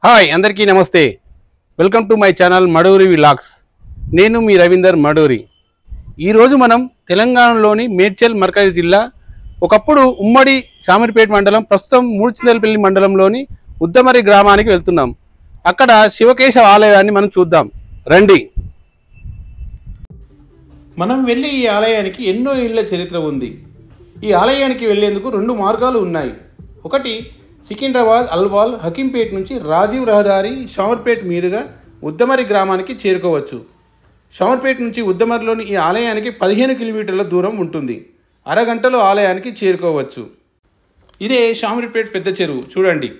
Hi అందరికీ నమస్తే. Welcome to my channel Maduri vlogs. నేను మీ రవీందర్ మడూరి. ఈరోజు మనం తెలంగాణలోని మేడ్చల్ మర్కజ్ జిల్లా, ఒకప్పుడు ఉమ్మడి షామీర్పేట మండలం, ప్రస్తుతం మూడ్చింతలపల్లి మండలంలోని ఉద్దమరి గ్రామానికి వెళ్తున్నాం. అక్కడ శివకేశవ ఆలయాన్ని మనం చూద్దాం రండి. మనం వెళ్ళి ఈ ఆలయానికి ఎన్నో ఏళ్ల చరిత్ర ఉంది. ఈ ఆలయానికి వెళ్ళేందుకు రెండు మార్గాలు ఉన్నాయి. ఒకటి సికింద్రాబాద్ అల్వాల్ హకీంపేట్ నుంచి రాజీవ్ రహదారి షామీర్పేట్ మీదుగా ఉద్దమరి గ్రామానికి చేరుకోవచ్చు. షామీర్పేట్ నుంచి ఉద్దమరిలోని ఈ ఆలయానికి 15 కిలోమీటర్ల దూరం ఉంటుంది. అరగంటలో ఆలయానికి చేరుకోవచ్చు. ఇదే షామీర్పేట్ పెద్ద చెరువు చూడండి.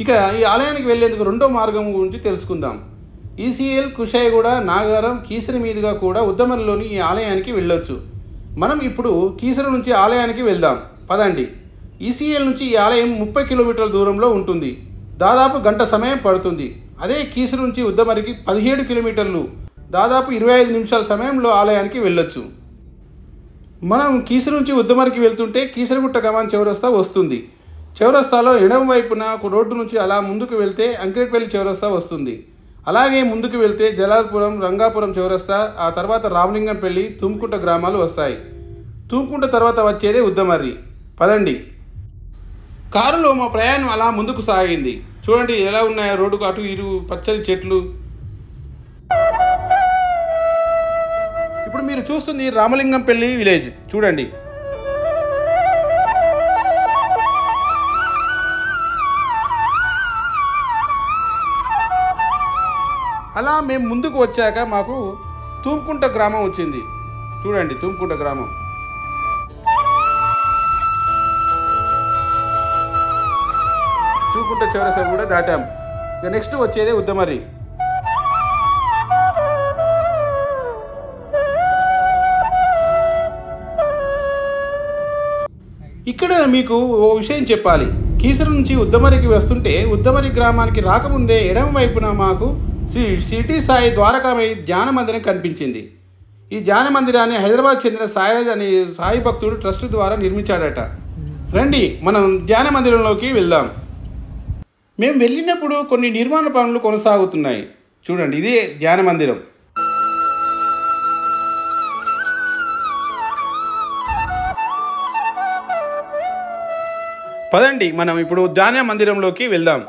ఇక ఈ ఆలయానికి వెళ్లేందుకు రెండో మార్గం గురించి తెలుసుకుందాం. ఈసీఎల్, కుషాయిగూడ, నాగారం, కీసర మీదుగా కూడా ఉద్దమరిలోని ఈ ఆలయానికి వెళ్ళొచ్చు. మనం ఇప్పుడు కీసర నుంచి ఆలయానికి వెళ్దాం పదండి. ఈసీఎల్ నుంచి ఈ ఆలయం 30 కిలోమీటర్ల దూరంలో ఉంటుంది. దాదాపు గంట సమయం పడుతుంది. అదే కీసర నుంచి ఉద్దమరికి 17 కిలోమీటర్లు, దాదాపు 25 నిమిషాల సమయంలో ఆలయానికి వెళ్ళొచ్చు. మనం కీసర నుంచి ఉద్దమరికి వెళ్తుంటే కీసరగుట్ట కమాన్ చౌరస్తా వస్తుంది. చౌరస్తాలో ఎడమ వైపున ఒక రోడ్డు నుంచి అలా ముందుకు వెళ్తే అంకిరెడ్డిపల్లి చౌరస్తా వస్తుంది. అలాగే ముందుకు వెళ్తే జలాల్పురం, రంగాపురం చౌరస్తా, ఆ తర్వాత రామలింగంపల్లి, తుమ్కుంట గ్రామాలు వస్తాయి. తుమ్కుంట తర్వాత వచ్చేదే ఉద్దమర్రి. పదండి. కారులో మా ప్రయాణం అలా ముందుకు సాగింది. చూడండి ఎలా ఉన్నాయో రోడ్డుకు అటు ఇరు పచ్చని చెట్లు. ఇప్పుడు మీరు చూస్తుంది రామలింగంపల్లి విలేజ్ చూడండి. అలా మేము ముందుకు వచ్చాక మాకు తుమ్కుంట గ్రామం వచ్చింది. చూడండి తుమ్కుంట గ్రామం. తుమ్కుంట చౌరస్తా కూడా దాటాం. ఇక నెక్స్ట్ వచ్చేదే ఉద్దమరి. ఇక్కడ మీకు ఓ విషయం చెప్పాలి. కీసర నుంచి ఉద్దమరికి వస్తుంటే ఉద్దమరి గ్రామానికి రాకముందే ఎడమ వైపున మాకు శ్రీ షిరిడి సాయి ద్వారకామయి ధ్యాన మందిరం కనిపించింది. ఈ ధ్యాన మందిరాన్ని హైదరాబాద్ చెందిన సాయి అనే సాయి భక్తుడు ట్రస్ట్ ద్వారా నిర్మించాడట. రండి మనం ధ్యాన మందిరంలోకి వెళ్దాం. మేము వెళ్ళినప్పుడు కొన్ని నిర్మాణ పనులు కొనసాగుతున్నాయి. చూడండి ఇదే ధ్యాన మందిరం. పదండి మనం ఇప్పుడు ధ్యాన మందిరంలోకి వెళ్దాం.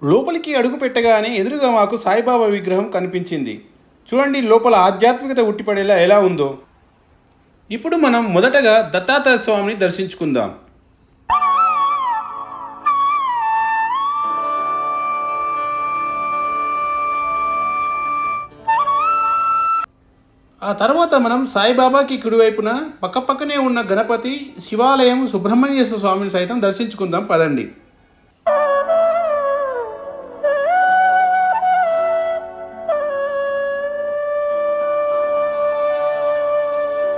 లోపలికి అడుగు పెట్టగానే ఎదురుగా మాకు సాయిబాబా విగ్రహం కనిపించింది. చూడండి లోపల ఆధ్యాత్మికత ఉట్టిపడేలా ఎలా ఉందో. ఇప్పుడు మనం మొదటగా దత్తాత్రేయ స్వామిని దర్శించుకుందాం. ఆ తర్వాత మనం సాయిబాబాకి కుడివైపున పక్కపక్కనే ఉన్న గణపతి, శివాలయం, సుబ్రహ్మణ్యేశ్వర స్వామిని సైతం దర్శించుకుందాం పదండి.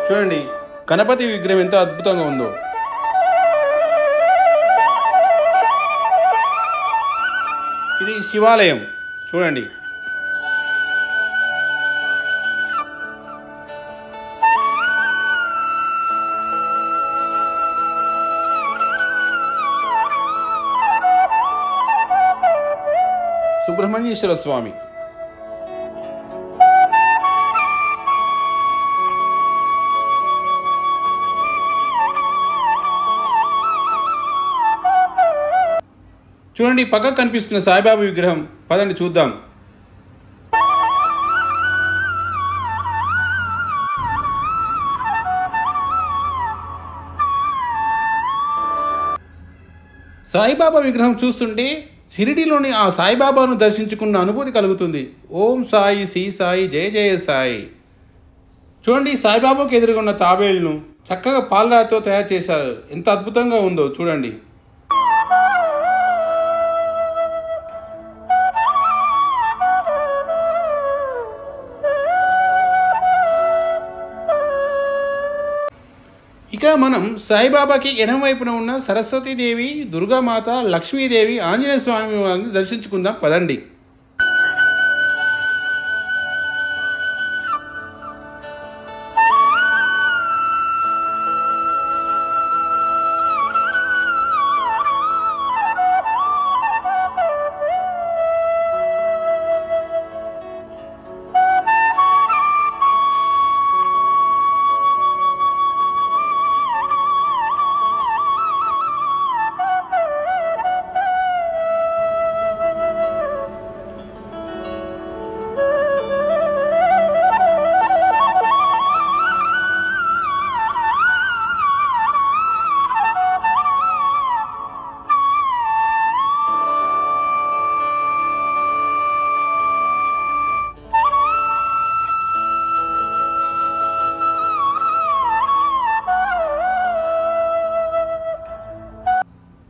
చూడండి గణపతి విగ్రహం ఎంత అద్భుతంగా ఉందో. ఇది శివాలయం చూడండి. సుబ్రహ్మణ్యేశ్వర స్వామి. చూడండి పక్కకు కనిపిస్తున్న సాయిబాబా విగ్రహం. పదండి చూద్దాం. సాయిబాబా విగ్రహం చూస్తుంటే షిరిడిలోని ఆ సాయిబాబాను దర్శించుకున్న అనుభూతి కలుగుతుంది. ఓం సాయి, శ్రీ సాయి, జయ జయ సాయి. చూడండి సాయిబాబాకు ఎదురుగా తాబేలును చక్కగా పాలరాతితో తయారు చేశారు. ఎంత అద్భుతంగా ఉందో చూడండి. ఇక మన మనం సాయిబాబాకి ఎడమ వైపున ఉన్న సరస్వతీదేవి, దుర్గామాత, లక్ష్మీదేవి, ఆంజనేయ స్వామి వారిని దర్శించుకుందాం పదండి.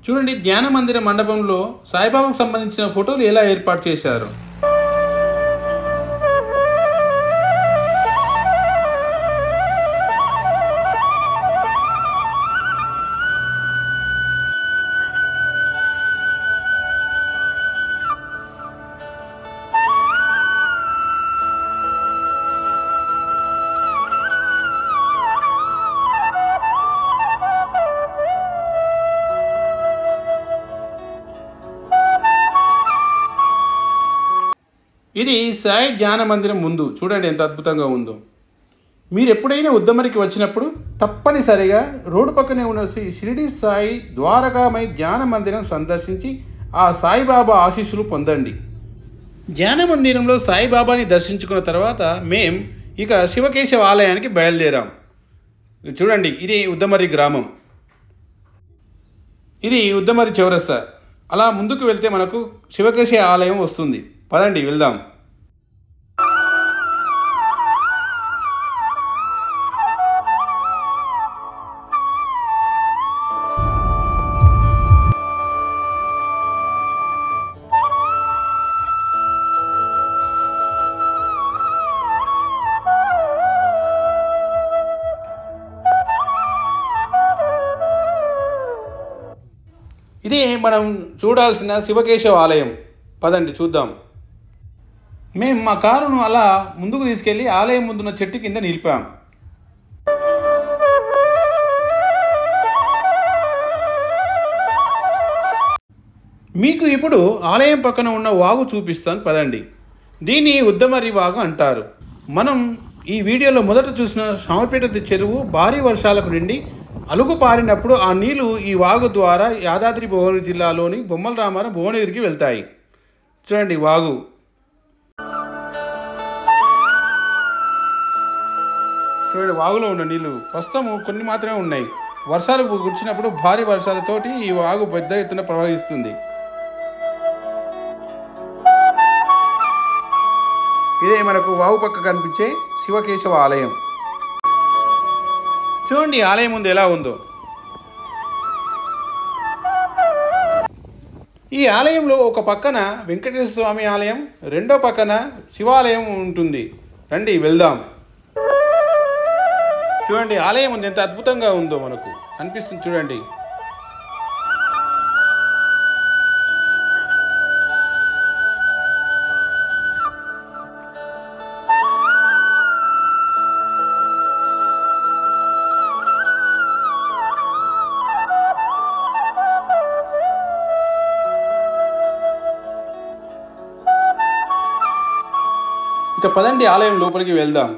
చూడండి, ధ్యాన మందిర మండపంలో సాయిబాబాకు సంబంధించిన ఫోటోలు ఎలా ఏర్పాటు చేశారు. ఇది సాయి ధ్యాన మందిరం ముందు చూడండి ఎంత అద్భుతంగా ఉందో. మీరు ఎప్పుడైనా ఉద్దమరికి వచ్చినప్పుడు తప్పనిసరిగా రోడ్డు పక్కనే ఉన్న షిరిడి సాయి ద్వారకామై ధ్యాన మందిరం సందర్శించి ఆ సాయిబాబా ఆశీస్సులు పొందండి. ధ్యాన మందిరంలో సాయిబాబాని దర్శించుకున్న తర్వాత ఇక శివకేశవ ఆలయానికి బయలుదేరాం. చూడండి, ఇది ఉద్దమరి గ్రామం, ఇది ఉద్దమరి చౌరస్తా. అలా ముందుకు వెళ్తే మనకు శివకేశవ ఆలయం వస్తుంది. పదండి వెళ్దాం. ఇది మనం చూడాల్సిన శివకేశవ ఆలయం. పదండి చూద్దాం. మా కారును అలా ముందుకు తీసుకెళ్ళి ఆలయం ముందున్న చెట్టు కింద నిలిపాం. మీకు ఇప్పుడు ఆలయం పక్కన ఉన్న వాగు చూపిస్తాను పదండి. దీన్ని ఉద్దమరి వాగు అంటారు. మనం ఈ వీడియోలో మొదట చూసిన శామపేట చెరువు భారీ వర్షాలకు నిండి అలుగు పారినప్పుడు ఆ నీళ్లు ఈ వాగు ద్వారా యాదాద్రి భువనగిరి జిల్లాలోని బొమ్మల రామారం భువనగిరికి వెళ్తాయి. చూడండి వాగు. చూడండి, వాగులో ఉన్న నీళ్లు ప్రస్తుతం కొన్ని మాత్రమే ఉన్నాయి. వర్షాలు కురిచినప్పుడు భారీ వర్షాలతోటి ఈ వాగు పెద్ద ఎత్తున ప్రవహిస్తుంది. ఇదే మనకు వాగు పక్క కనిపించే శివకేశవ ఆలయం. చూడండి ఆలయం ముందు ఎలా ఉందో. ఈ ఆలయంలో ఒక పక్కన వెంకటేశ్వర స్వామి ఆలయం, రెండో పక్కన శివాలయం ఉంటుంది. రండి వెళ్దాం. చూడండి ఆలయం ముందు ఎంత అద్భుతంగా ఉందో మనకు అనిపిస్తుంది. చూడండి, ఇక పదండి ఆలయం లోపలికి వెళ్దాం.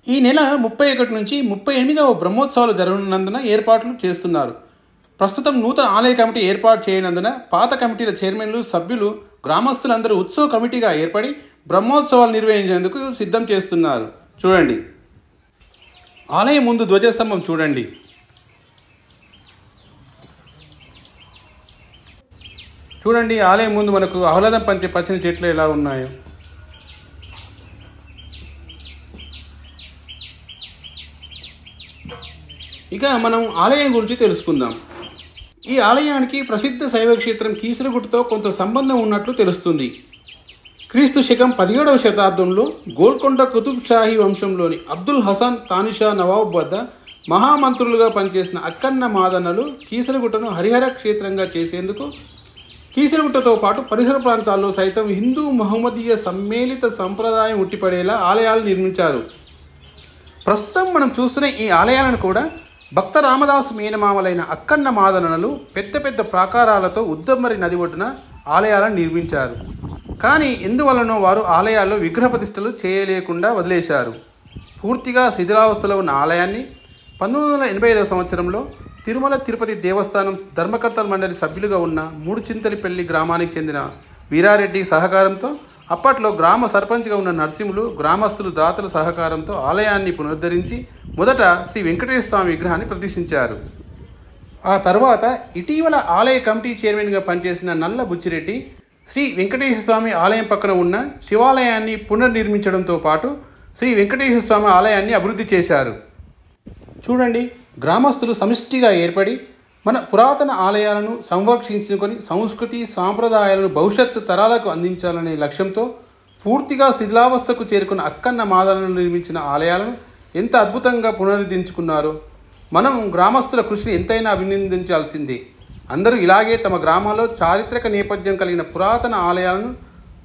ఈ నెల 31 నుంచి 38వ బ్రహ్మోత్సవాలు జరగనున్నందున ఏర్పాట్లు చేస్తున్నారు. ప్రస్తుతం నూతన ఆలయ కమిటీ ఏర్పాటు చేయనందున పాత కమిటీల చైర్మన్లు, సభ్యులు, గ్రామస్తులందరూ ఉత్సవ కమిటీగా ఏర్పడి బ్రహ్మోత్సవాలు నిర్వహించేందుకు సిద్ధం చేస్తున్నారు. చూడండి ఆలయం ముందు ధ్వజస్తంభం చూడండి. చూడండి ఆలయం ముందు మనకు ఆహ్లాదం పంచే పచ్చని చెట్లు ఎలా ఉన్నాయో. ఇక మనం ఆలయం గురించి తెలుసుకుందాం. ఈ ఆలయానికి ప్రసిద్ధ శైవక్షేత్రం కీసరగుట్టతో కొంత సంబంధం ఉన్నట్లు తెలుస్తుంది. క్రీస్తు శకం 17వ శతాబ్దంలో గోల్కొండ కుతుబ్ షాహీ వంశంలోని అబ్దుల్ హసన్ తానిషా నవాబ్ వద్ద మహామంత్రులుగా పనిచేసిన అక్కన్న మాదన్నలు కీసరగుట్టను హరిహర క్షేత్రంగా చేసేందుకు కీసరగుట్టతో పాటు పరిసర ప్రాంతాల్లో సైతం హిందూ మహమ్మదీయ సమ్మేళిత సంప్రదాయం ఉట్టిపడేలా ఆలయాలు నిర్మించారు. ప్రస్తుతం మనం చూస్తున్న ఈ ఆలయాలను కూడా భక్త రామదాసు మేనమామలైన అక్కన్న మాదన్నలు పెద్ద పెద్ద ప్రాకారాలతో ఉద్దమరి నది ఒడ్డున ఆలయాలను నిర్మించారు. కానీ ఎందువలనో వారు ఆలయాల్లో విగ్రహ ప్రతిష్టలు చేయలేకుండా వదిలేశారు. పూర్తిగా శిథిలావస్థలో ఉన్న ఆలయాన్ని 1985 సంవత్సరంలో తిరుమల తిరుపతి దేవస్థానం ధర్మకర్తల మండలి సభ్యులుగా ఉన్న మూడుచింతలిపల్లి గ్రామానికి చెందిన వీరారెడ్డి సహకారంతో అప్పట్లో గ్రామ సర్పంచ్గా ఉన్న నరసింహులు గ్రామస్తులు దాతల సహకారంతో ఆలయాన్ని పునరుద్ధరించి మొదట శ్రీ వెంకటేశ్వర స్వామి విగ్రహాన్ని ప్రతిష్ఠించారు. ఆ తర్వాత ఇటీవల ఆలయ కమిటీ చైర్మన్గా పనిచేసిన నల్ల బుచ్చిరెడ్డి శ్రీ వెంకటేశ్వర స్వామి ఆలయం పక్కన ఉన్న శివాలయాన్ని పునర్నిర్మించడంతో పాటు శ్రీ వెంకటేశ్వర స్వామి ఆలయాన్ని అభివృద్ధి చేశారు. చూడండి, గ్రామస్తులు సమిష్టిగా ఏర్పడి మన పురాతన ఆలయాలను సంరక్షించుకొని సంస్కృతి సాంప్రదాయాలను భవిష్యత్తు తరాలకు అందించాలనే లక్ష్యంతో పూర్తిగా శిథిలావస్థకు చేరుకున్న అక్కన్న మాదన్నలు నిర్మించిన ఆలయాలను ఎంత అద్భుతంగా పునరుద్ధరించుకున్నారో మనం గ్రామస్తుల కృషిని ఎంతైనా అభినందించాల్సిందే. అందరూ ఇలాగే తమ గ్రామాల్లో చారిత్రక నేపథ్యం కలిగిన పురాతన ఆలయాలను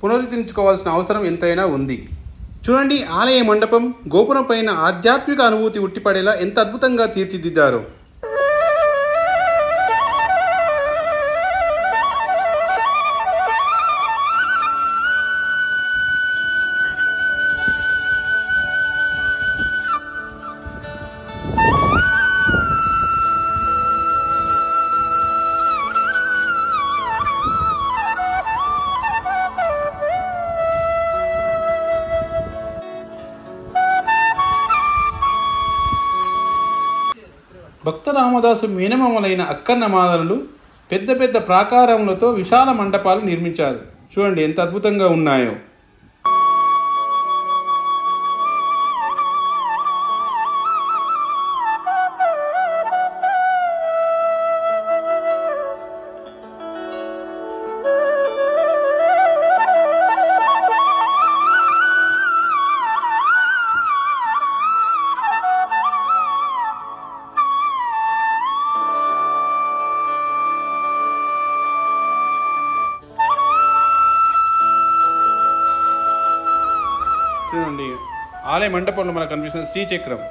పునరుద్ధరించుకోవాల్సిన అవసరం ఎంతైనా ఉంది. చూడండి, ఆలయ మండపం గోపురం పైన ఆధ్యాత్మిక అనుభూతి ఉట్టిపడేలా ఎంత అద్భుతంగా తీర్చిదిద్దారో. భక్త రామదాసు మేనమామలైన అక్కన్న మాదన్నలు పెద్ద పెద్ద ప్రాకారములతో విశాల మండపాలు నిర్మించారు. చూడండి ఎంత అద్భుతంగా ఉన్నాయో. చూడండి, ఆలయ మండపంలో మనకు కనిపిస్తున్న శ్రీచక్రం.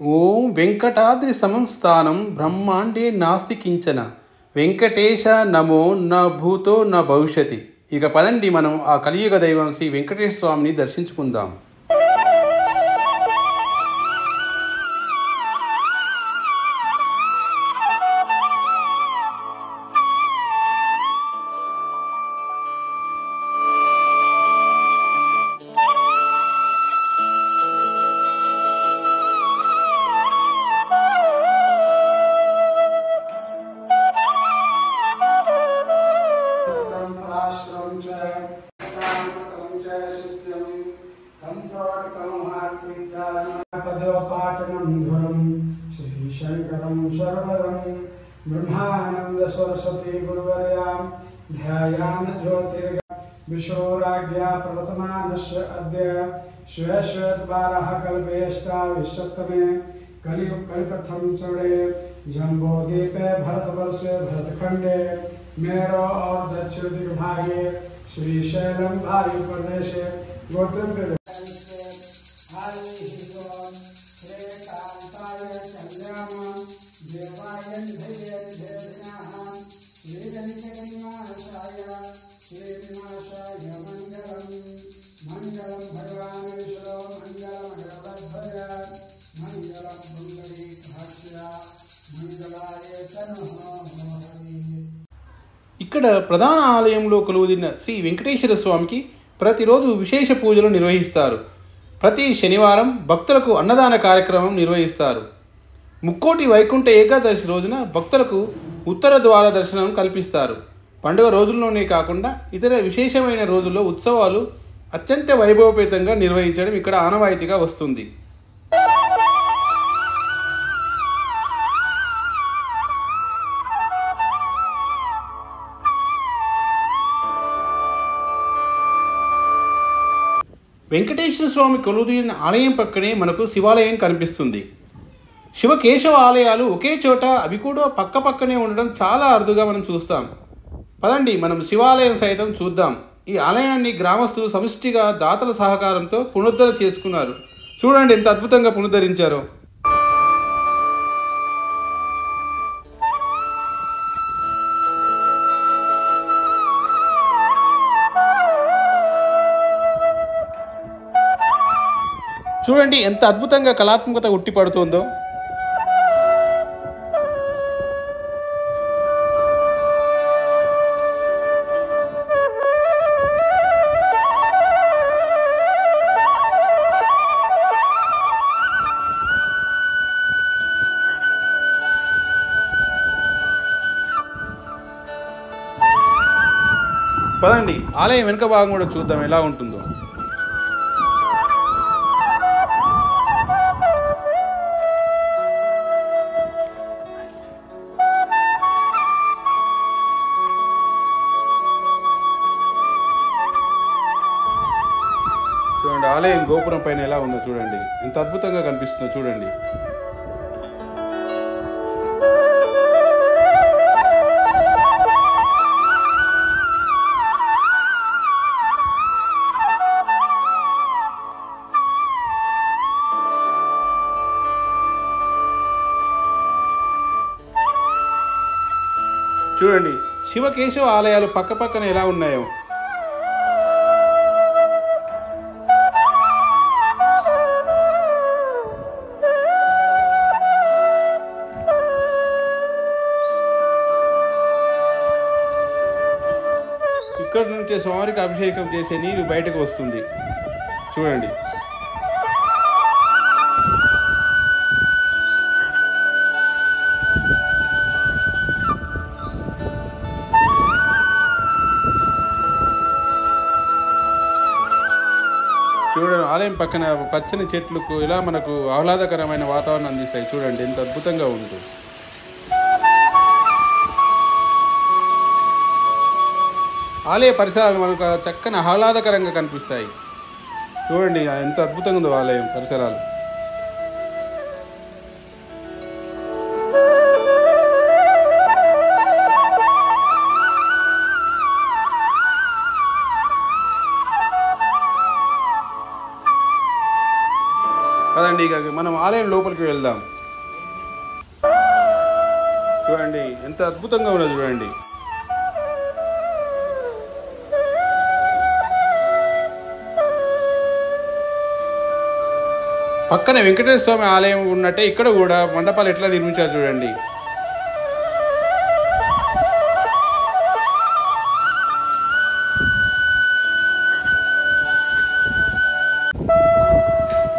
ఓం వెంకటాద్రి సంస్థానం బ్రహ్మాండే నాస్తి కించన వెంకటేశ నమో న భూతో న భవిష్యతి. ఇక పదండి మనం ఆ కలియుగ దైవం శ్రీ వెంకటేశ్వర స్వామిని దర్శించుకుందాం. श्रीशंकरं सर्वदं ब्रह्मानंद सरस्वती गुरुवर्यां ध्यायान ज्योतिर्ग विशोराज्ञा प्रवर्तमानस्य अद्य श्वेश्वेतवारः कल्पेष्टा विशतमे कलियुग कलिप्रथम चौड़े जम्बोदीपे भारतवर्षे भरतखंडे मेरो और दक्षिण दिग्भागे श्रीशैलम वायु प्रदेशे गोत्रम ఇక్కడ ఇక్కడ ప్రధాన ఆలయంలో కొలువుదీరిన శ్రీ వెంకటేశ్వర స్వామికి ప్రతిరోజు విశేష పూజలు నిర్వహిస్తారు. ప్రతి శనివారం భక్తులకు అన్నదాన కార్యక్రమం నిర్వహిస్తారు. ముక్కోటి వైకుంఠ ఏకాదశి రోజున భక్తులకు ఉత్తర ద్వార దర్శనం కల్పిస్తారు. పండుగ రోజుల్లోనే కాకుండా ఇతర విశేషమైన రోజుల్లో ఉత్సవాలు అత్యంత వైభవపేతంగా నిర్వహించడం ఇక్కడ ఆనవాయితీగా వస్తుంది. వెంకటేశ్వర స్వామి కొలువుదీరిన ఆలయం పక్కనే మనకు శివాలయం కనిపిస్తుంది. శివకేశవ ఆలయాలు ఒకే చోట, అవి కూడా పక్క పక్కనే ఉండడం చాలా అరుదుగా మనం చూస్తాం. పదండి, మనం శివాలయం సైతం చూద్దాం. ఈ ఆలయాన్ని గ్రామస్తులు సమిష్టిగా దాతల సహకారంతో పునరుద్ధరణ చేసుకున్నారు. చూడండి ఎంత అద్భుతంగా పునరుద్ధరించారో. చూడండి ఎంత అద్భుతంగా కళాత్మకత ఉట్టిపడుతుందో. పదండి, ఆలయం వెనుక భాగం కూడా చూద్దాం ఎలా ఉంటుందో. చూడండి ఆలయం గోపురం పైన ఎలా ఉందో చూడండి, ఎంత అద్భుతంగా కనిపిస్తుందో చూడండి. చూడండి శివకేశవ ఆలయాలు పక్క పక్కన ఎలా ఉన్నాయో. ఇక్కడ నుంచి స్వామికి అభిషేకం చేసే నీరు బయటకు వస్తుంది చూడండి. చూడండి ఆలయం పక్కన పచ్చని చెట్లకు ఇలా మనకు ఆహ్లాదకరమైన వాతావరణం అందిస్తాయి. చూడండి ఎంత అద్భుతంగా ఉంటుంది. ఆలయ పరిసరాలు మనకు చక్కని ఆహ్లాదకరంగా కనిపిస్తాయి. చూడండి ఎంత అద్భుతంగా ఉందో ఆలయం పరిసరాలు. పదండి ఇక మనం ఆలయం లోపలికి వెళ్దాం. చూడండి ఎంత అద్భుతంగా ఉన్నది చూడండి. పక్కన వెంకటేశ్వర స్వామి ఆలయం ఉన్నట్టే ఇక్కడ కూడా మండపాలు ఎట్లా నిర్మించారు చూడండి.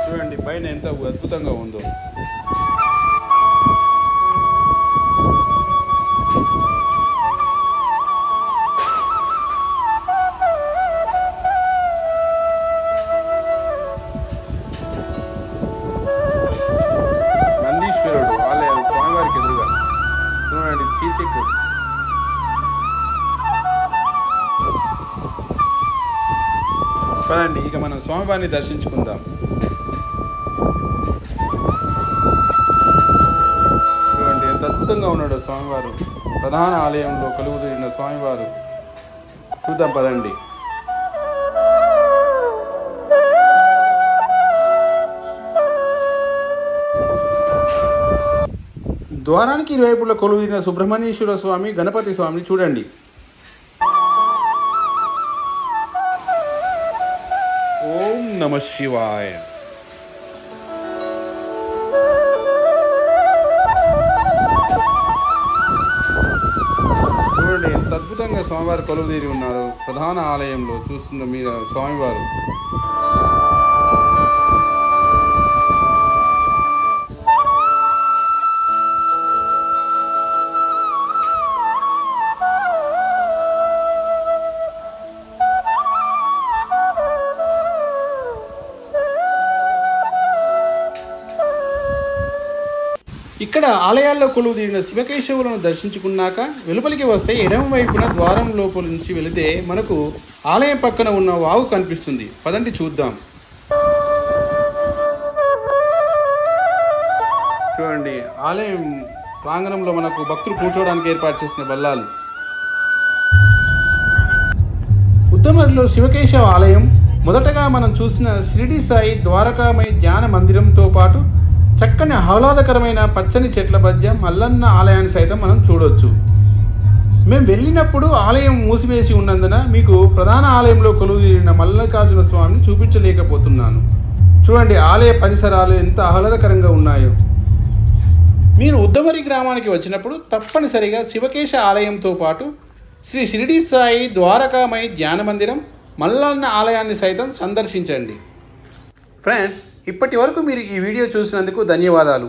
చూడండి పైన ఎంత అద్భుతంగా ఉందో. ఆలయం స్వామివారికి ఎదురుగా చూడండి చీల్చెక్కు. పదండి ఇక మనం స్వామివారిని దర్శించుకుందాం. చూడండి ఎంత అద్భుతంగా ఉన్నాడు స్వామివారు. ప్రధాన ఆలయంలో కొలువుదీరిన స్వామివారు. చూద్దాం పదండి. ద్వారానికి ఇరువైపులా కొలువుదీరిన సుబ్రహ్మణ్యేశ్వర స్వామి, గణపతి స్వామిని చూడండి. ఓం నమః శివాయ. చూడండి ఎంత అద్భుతంగా అద్భుతంగా స్వామివారు కొలువుదీరి ఉన్నారు. ప్రధాన ఆలయంలో చూస్తున్న మీరు స్వామివారు. ఇక్కడ ఆలయాల్లో కొలువుదీరిన శివకేశవులను దర్శించుకున్నాక వెలుపలికి వస్తే ఎడమ వైపున ద్వారం లోపల నుంచి వెళితే మనకు ఆలయం పక్కన ఉన్న వాగు కనిపిస్తుంది. పదండి చూద్దాం. చూడండి, ఆలయం ప్రాంగణంలో మనకు భక్తులు కూర్చోవడానికి ఏర్పాటు చేసిన బల్లాలు. ఉద్దమరిలో శివకేశవ ఆలయం మొదటగా మనం చూసిన షిరిడి సాయి ద్వారకామయ ధ్యాన మందిరంతో పాటు చక్కని ఆహ్లాదకరమైన పచ్చని చెట్ల మధ్య మల్లన్న ఆలయాన్ని సైతం మనం చూడవచ్చు. మేము వెళ్ళినప్పుడు ఆలయం మూసివేసి ఉన్నందున మీకు ప్రధాన ఆలయంలో కొలువుదీరిన మల్లికార్జున స్వామిని చూపించలేకపోతున్నాను. చూడండి, ఆలయ పరిసరాలు ఎంత ఆహ్లాదకరంగా ఉన్నాయో. మీరు ఉద్దమరి గ్రామానికి వచ్చినప్పుడు తప్పనిసరిగా శివకేశ ఆలయంతో పాటు శ్రీ షిరిడి సాయి ద్వారకామయ ధ్యాన మందిరం, మల్లన్న ఆలయాన్ని సైతం సందర్శించండి. ఫ్రెండ్స్, ఇప్పటి వరకు మీరు ఈ వీడియో చూసినందుకు ధన్యవాదాలు.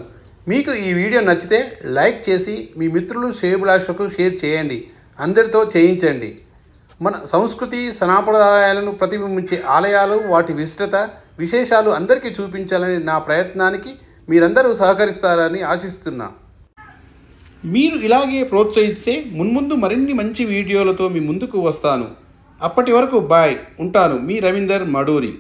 మీకు ఈ వీడియో నచ్చితే లైక్ చేసి మీ మిత్రులు శ్రేయోభిలాషులకు షేర్ చేయండి, అందరితో చేయించండి. మన సంస్కృతి సనాంప్రదాయాలను ప్రతిబింబించే ఆలయాలు, వాటి విశిష్టత విశేషాలు అందరికీ చూపించాలని నా ప్రయత్నానికి మీరందరూ సహకరిస్తారని ఆశిస్తున్నా. మీరు ఇలాగే ప్రోత్సహిస్తే మున్ముందు మరిన్ని మంచి వీడియోలతో మీ ముందుకు వస్తాను. అప్పటి వరకు బాయ్. ఉంటాను. మీ రవీందర్ మడూరి.